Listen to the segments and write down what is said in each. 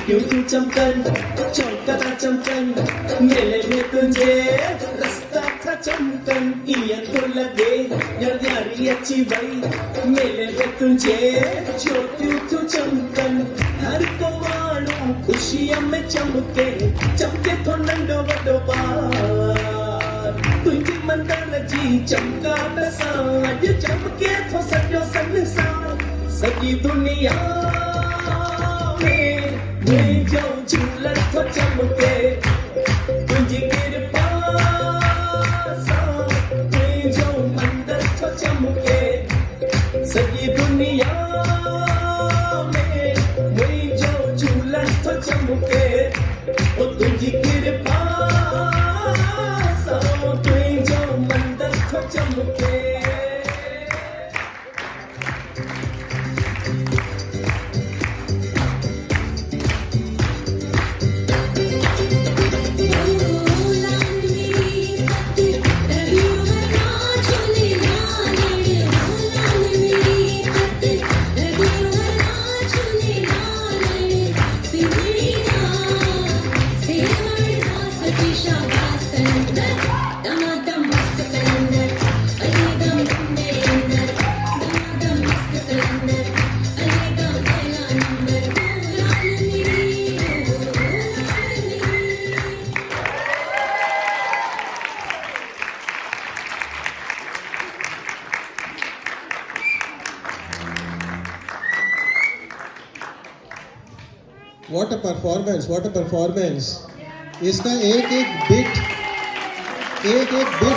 क्यों तू चमकन चौंकना चमकन मेले में तुझे रास्ता था चमकन ये तो लगे यार यारी अच्छी भाई मेले में तुझे जो क्यों तू चमकन हर को मानो खुशियां में चमके चमके तो नंडो वडो बार तुझी मंदर जी चमका दसा अज चमके तो सजो संसार सजी दुनिया में जो झूलन तो चमके तुझी कृपा सा में जो मंदिर तो चमके सजी दुनिया में जो झूलन तो चमके ओ तुझी कृपा सा में जो मंदिर तो चमके What a performance! What a performance! इसका एक एक बिट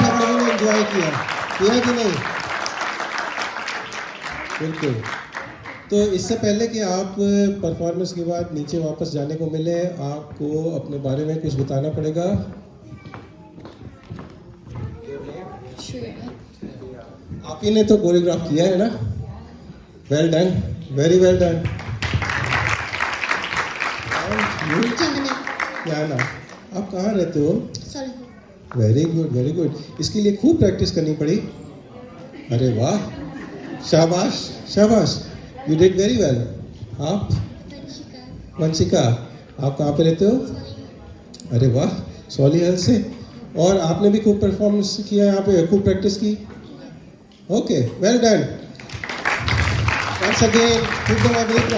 हम लोगों ने एंजॉय किया कि नहीं? बिल्कुल। तो इससे पहले कि आप परफॉर्मेंस के बाद नीचे वापस जाने को मिले, आपको अपने बारे में कुछ बताना पड़ेगा। आप ही ने तो कोरियोग्राफ किया है ना? Well done, very well done. क्या ना, आप कहाँ रहते हो? Very good, very good. इसके लिए खूब प्रैक्टिस करनी पड़ी। अरे वाह, शाबाश शाबाश, यू डिड वेरी वेल। आप वंशिका, आप कहाँ पे रहते हो? अरे वाह, सॉलिहल से। और आपने भी खूब परफॉर्मेंस किया यहाँ पे, खूब प्रैक्टिस की। Okay, well done. Once again, give them a big